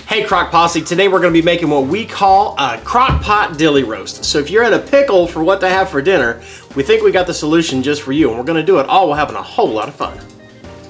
Hey Crock Posse, today we're going to be making what we call a crock pot dilly roast. So if you're in a pickle for what to have for dinner, we think we got the solution just for you, and we're going to do it all while having a whole lot of fun.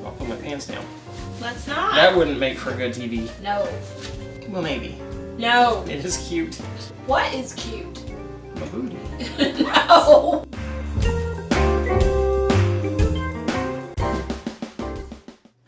I'll put my pants down. Let's not. That wouldn't make for good TV. No. Well, maybe. No. It is cute. What is cute? My booty. No.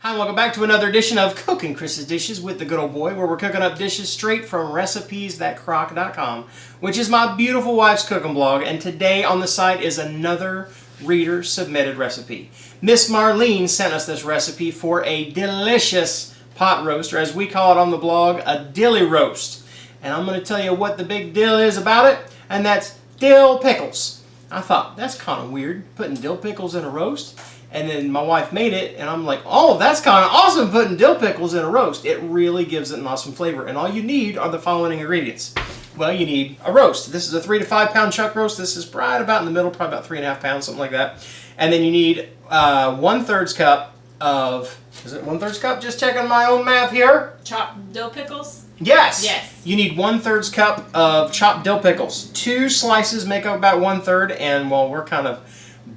Hi, and welcome back to another edition of Cooking Chris's Dishes with the Good Old Boy, where we're cooking up dishes straight from recipes.crock.com, which is my beautiful wife's cooking blog, and today on the site is another reader-submitted recipe. Miss Marlene sent us this recipe for a delicious pot roast, or as we call it on the blog, a dilly roast. And I'm going to tell you what the big deal is about it, and that's dill pickles. I thought, that's kind of weird, putting dill pickles in a roast. And then my wife made it, and I'm like, oh, that's kind of awesome, putting dill pickles in a roast. It really gives it an awesome flavor. And all you need are the following ingredients. Well, you need a roast. This is a 3 to 5 pound chuck roast. This is right about in the middle, probably about 3.5 pounds, something like that. And then you need 1/3 cup of, is it 1/3 cup? Just checking my own math here. Chopped dill pickles? Yes. Yes. You need 1/3 cup of chopped dill pickles. 2 slices make up about 1/3, and well, we're kind of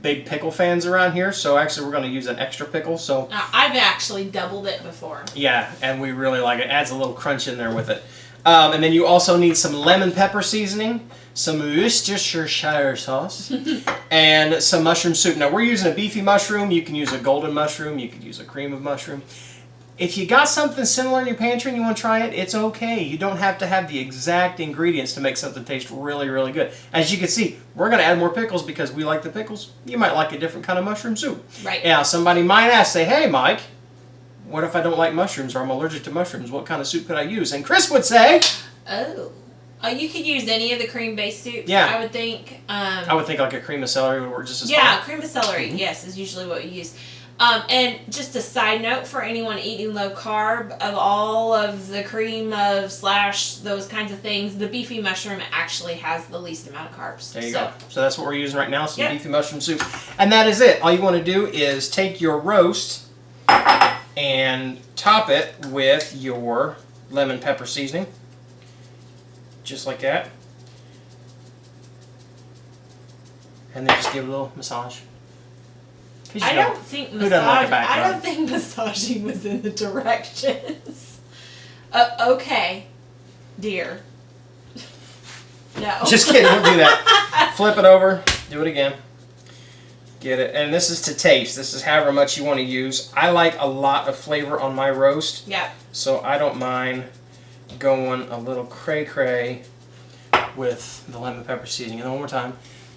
big pickle fans around here, so actually we're going to use an extra pickle. So I've actually doubled it before. Yeah, and we really like it. It adds a little crunch in there with it. And then you also need some lemon pepper seasoning, some Worcestershire sauce, and some mushroom soup. Now we're using a beefy mushroom. You can use a golden mushroom. You could use a cream of mushroom. If you got something similar in your pantry and you want to try it, it's okay. You don't have to have the exact ingredients to make something taste really, really good. As you can see, we're going to add more pickles because we like the pickles. You might like a different kind of mushroom soup. Right. Now, somebody might ask, say, hey, Mike, what if I don't like mushrooms or I'm allergic to mushrooms? What kind of soup could I use? And Chris would say... Oh, you could use any of the cream-based soups, Yeah. I would think. I would think like a cream of celery would work just as Yeah, fine. cream of celery, yes, is usually what we use. And just a side note for anyone eating low carb, of all of the cream of slash those kinds of things, the beefy mushroom actually has the least amount of carbs. There you go. So that's what we're using right now, some Yep. beefy mushroom soup. And that is it. All you want to do is take your roast and top it with your lemon pepper seasoning. Just like that. And then just give it a little massage. I don't think who doesn't like a back I rub? don't think massaging was in the directions. Okay, dear. No. Just kidding, don't do that. Flip it over, do it again. Get it. And this is to taste. This is however much you want to use. I like a lot of flavor on my roast. Yeah. So I don't mind going a little cray-cray with the lemon pepper seasoning. And then one more time,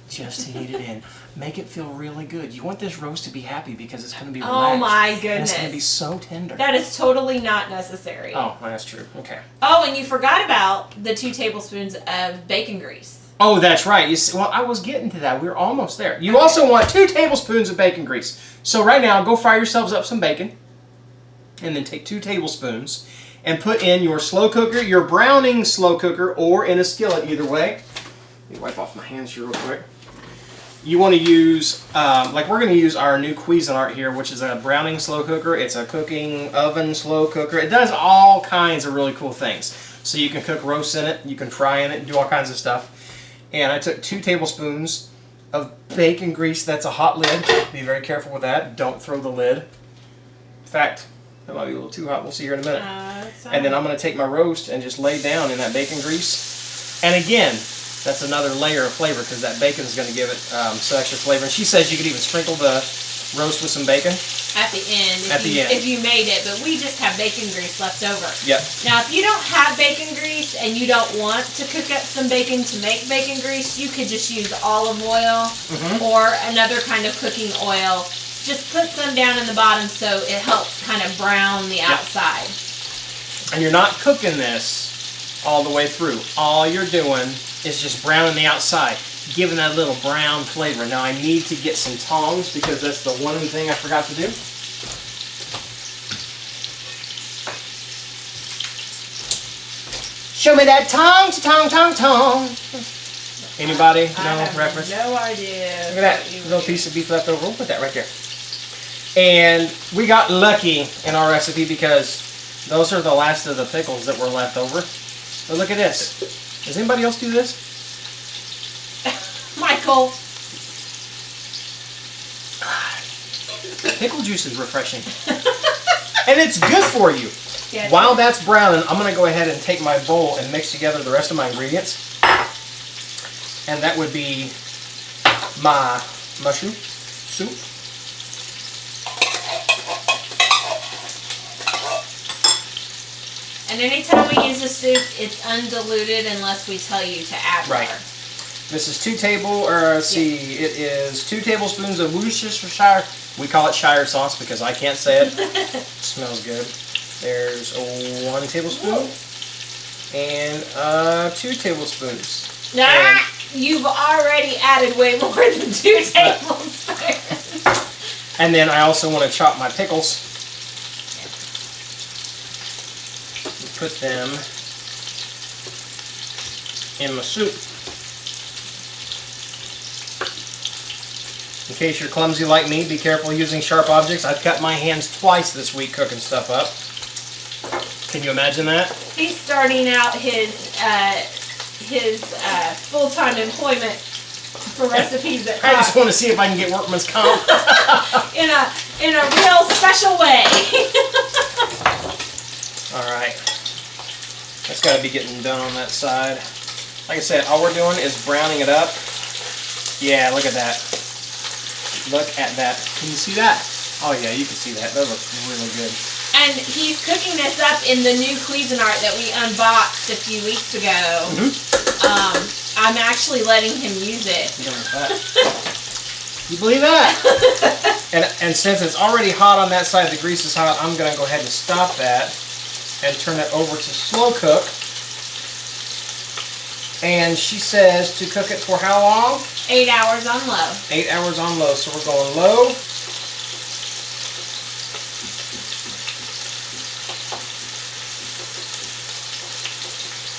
just to heat it in. Make it feel really good. You want this roast to be happy because it's going to be relaxed. Oh my And goodness. it's going to be so tender. That is totally not necessary. Oh, that's true. Okay. Oh, and you forgot about the 2 tablespoons of bacon grease. Oh, that's right. You see, well, I was getting to that. We're almost there. You also want 2 tablespoons of bacon grease. So right now, go fry yourselves up some bacon. And then take 2 tablespoons and put in your slow cooker, your browning slow cooker, or in a skillet, either way. Let me wipe off my hands here real quick. You want to use, like we're going to use our new Cuisinart here, which is a browning slow cooker. It's a cooking oven slow cooker. It does all kinds of really cool things. So you can cook roasts in it, you can fry in it, and do all kinds of stuff. And I took 2 tablespoons of bacon grease. That's a hot lid. Be very careful with that. Don't throw the lid. In fact, that might be a little too hot. We'll see here in a minute. And then I'm going to take my roast and just lay down in that bacon grease. And again, that's another layer of flavor because that bacon is going to give it some extra flavor. And she says you could even sprinkle the roast with some bacon. At the end. If you made it, but we just have bacon grease left over. Yep. Now, if you don't have bacon grease and you don't want to cook up some bacon to make bacon grease, you could just use olive oil or another kind of cooking oil. Just put some down in the bottom so it helps kind of brown the outside. And you're not cooking this all the way through. All you're doing is just browning the outside, giving that little brown flavor. Now I need to get some tongs because that's the one thing I forgot to do. Show me that tong, tong, tong, tong. Anybody? No reference? No idea. Look at that little piece of beef left over. We'll put that right there. And we got lucky in our recipe because Those are the last of the pickles that were left over. But look at this. Does anybody else do this? Michael. Pickle juice is refreshing. And it's good for you. Yes. While that's browning, I'm going to go ahead and take my bowl and mix together the rest of my ingredients. And that would be my mushroom soup. And anytime we use a soup, it's undiluted unless we tell you to add Right. water. This is it is 2 tablespoons of Worcestershire. We call it Shire sauce because I can't say it. Smells good. There's 1 tablespoon and 2 tablespoons. Nah, you've already added way more than 2 tablespoons. And then I also want to chop my pickles. Put them in my soup. In case you're clumsy like me, be careful using sharp objects. I've cut my hands twice this week cooking stuff up. Can you imagine that? He's starting out his full-time employment for recipes at I just want to see if I can get workman's comp. in a real special way. All right. That's got to be getting done on that side. Like I said, all we're doing is browning it up. Yeah, look at that. Look at that. Can you see that? Oh yeah, you can see that. That looks really good. And he's cooking this up in the new Cuisinart that we unboxed a few weeks ago. I'm actually letting him use it. You believe that? and since it's already hot on that side, the grease is hot, I'm going to go ahead and stop that and turn it over to slow cook. And she says to cook it for how long? 8 hours on low. 8 hours on low. So we're going low.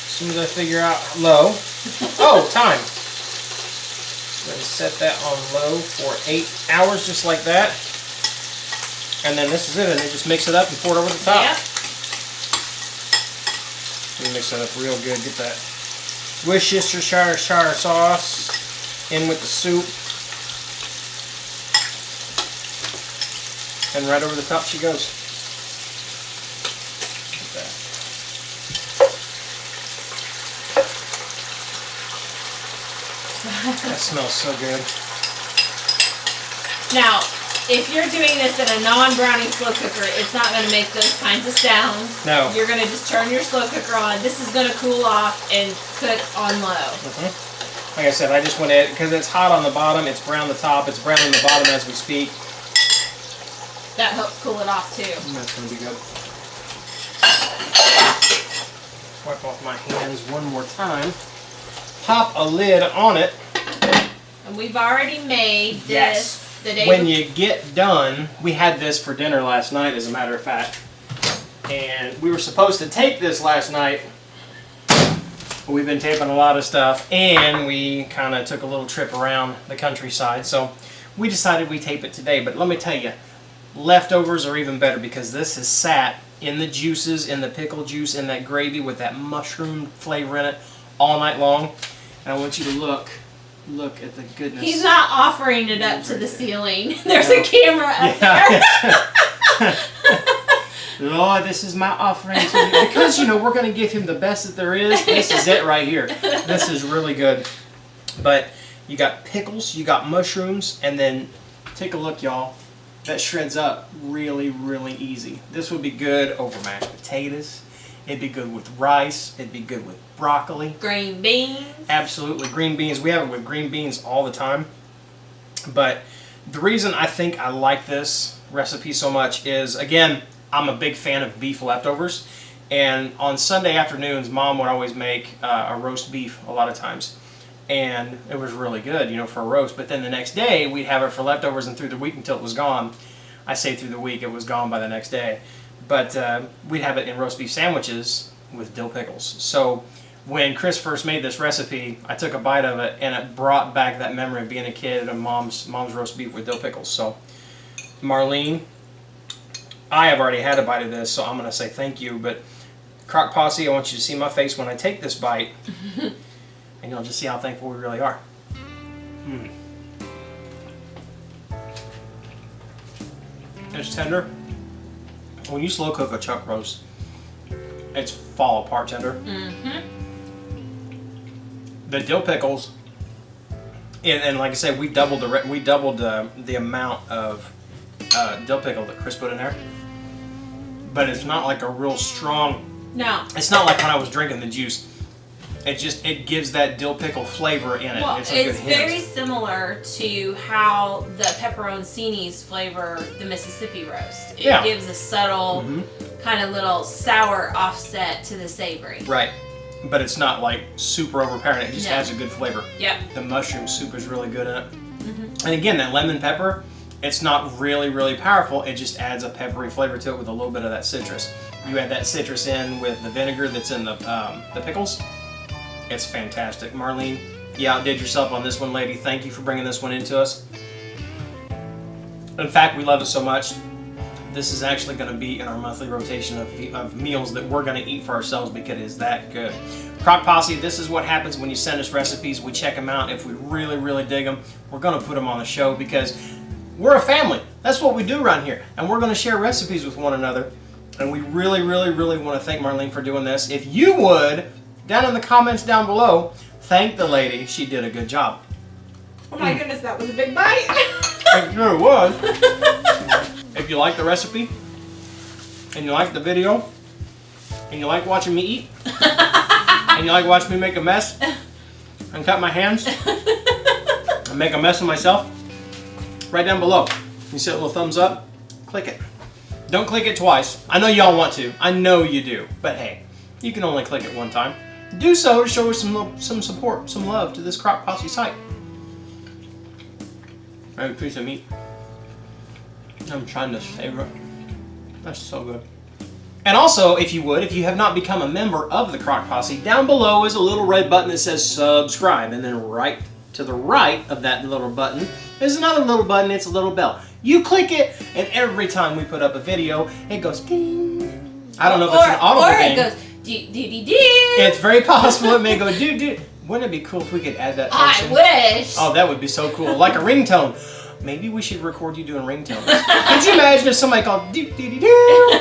As soon as I figure out low. Oh, time. So I'm going to set that on low for 8 hours, just like that. And then this is it, and you just mix it up and pour it over the top. Yep. Let me mix that up real good. Get that Worcestershire sauce in with the soup. And right over the top she goes. Like that. That smells so good. Now, if you're doing this in a non-browning slow cooker, it's not going to make those kinds of sounds. No. You're going to just turn your slow cooker on. This is going to cool off and cook on low. Like I said, I just went in, because it's hot on the bottom, it's brown the top, it's browning the bottom as we speak. That helps cool it off too. That's going to be good. Wipe off my hands one more time. Pop a lid on it. And we've already made this. Yes. When you get done, we had this for dinner last night, as a matter of fact. And we were supposed to tape this last night. But we've been taping a lot of stuff, and we kind of took a little trip around the countryside. So we decided we'd tape it today. But let me tell you, leftovers are even better because this has sat in the juices, in the pickle juice, in that gravy with that mushroom flavor in it all night long. And I want you to look at the goodness. He's not offering it up to the ceiling. There's a camera up there. Lord, this is my offering to you. Because, you know, we're going to give him the best that there is. This is it right here. This is really good. But you got pickles, you got mushrooms, and then take a look, y'all. That shreds up really, really easy. This would be good over mashed potatoes. It'd be good with rice. It'd be good with broccoli. Green beans. Absolutely. Green beans. We have it with green beans all the time. But the reason I think I like this recipe so much is, again, I'm a big fan of beef leftovers. And on Sunday afternoons, Mom would always make a roast beef a lot of times. And it was really good, you know, for a roast. But then the next day, we'd have it for leftovers and through the week until it was gone. I say through the week, it was gone by the next day. But we'd have it in roast beef sandwiches with dill pickles. So when Chris first made this recipe, I took a bite of it, and it brought back that memory of being a kid and Mom's roast beef with dill pickles. So Marlene, I have already had a bite of this, so I'm going to say thank you. But Crock Posse, I want you to see my face when I take this bite. And you'll just see how thankful we really are. Mm. It's tender. When you slow cook a chuck roast, it's fall apart tender. Mm-hmm. The dill pickles, and like I said, we doubled the amount of dill pickle that Chris put in there. But it's not like a real strong. No. It's not like when I was drinking the juice. It gives that dill pickle flavor in it. Well, it's a good hint. very similar to how the pepperoncinis flavor the Mississippi roast. It gives a subtle kind of little sour offset to the savory. Right. But it's not like super overpowering. It just has a good flavor. Yep. The mushroom soup is really good in it. And again, that lemon pepper, it's not really, really powerful. It just adds a peppery flavor to it with a little bit of that citrus. You add that citrus in with the vinegar that's in the pickles. It's fantastic. Marlene, you outdid yourself on this one, lady. Thank you for bringing this one into us. In fact, we love it so much. This is actually going to be in our monthly rotation of meals that we're going to eat for ourselves because it is that good. Crock Posse, this is what happens when you send us recipes. We check them out. If we really, really dig them, we're going to put them on the show because we're a family. That's what we do around here. And we're going to share recipes with one another. And we really, really, really want to thank Marlene for doing this. If you would, down in the comments down below, thank the lady. She did a good job. Oh my goodness, that was a big bite. It sure was. If you like the recipe, and you like the video, and you like watching me eat, and you like watching me make a mess, and cut my hands, and make a mess of myself, right down below, you see that little thumbs up? Click it. Don't click it twice. I know y'all want to. I know you do. But hey, you can only click it one time. Do so to show us some support, some love to this Crock Posse site. I have a piece of meat. I'm trying to savor it. That's so good. And also, if you have not become a member of the Crock Posse, down below is a little red button that says subscribe. And then right to the right of that little button is another little button. It's a little bell. You click it, and every time we put up a video, it goes ding. I don't know if it's an audible thing. Or it goes do-do-do-do. It's very possible it may go do-do. Wouldn't it be cool if we could add that function? I wish. Oh, that would be so cool. Like a ringtone. Maybe we should record you doing ringtones. Could you imagine if somebody called do-do-do-do?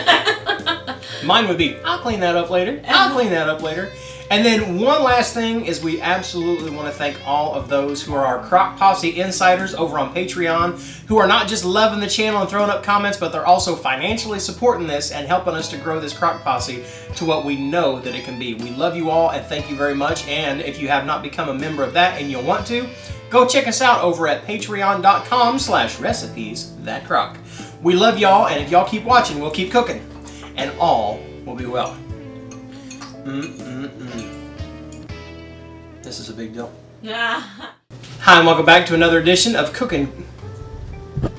Mine would be, I'll clean that up later. I'll clean that up later. And then one last thing is we absolutely want to thank all of those who are our Crock Posse insiders over on Patreon, who are not just loving the channel and throwing up comments, but they're also financially supporting this and helping us to grow this Crock Posse to what we know that it can be. We love you all and thank you very much. And if you have not become a member of that and you'll want to, go check us out over at patreon.com/recipes-that-crock. We love y'all, and if y'all keep watching, we'll keep cooking, and all will be well. This is a big deal. Hi, and welcome back to another edition of Cooking. Don't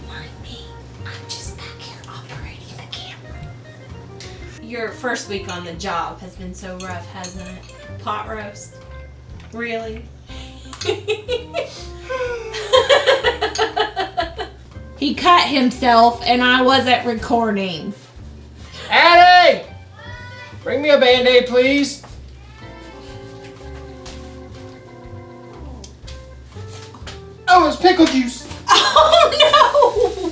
mind me. I'm just back here operating the camera. Your first week on the job has been so rough, hasn't it? Pot roast? Really? He cut himself and I wasn't recording. Addie! Bring me a Band-Aid, please. Oh, it's pickle juice. Oh no!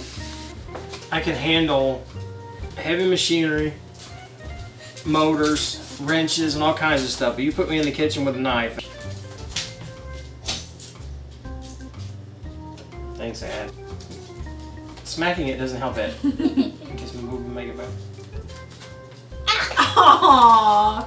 I can handle heavy machinery, motors, wrenches, and all kinds of stuff, but you put me in the kitchen with a knife. Thanks, Ad. Smacking it doesn't help it. In case we move and make it better. Aww.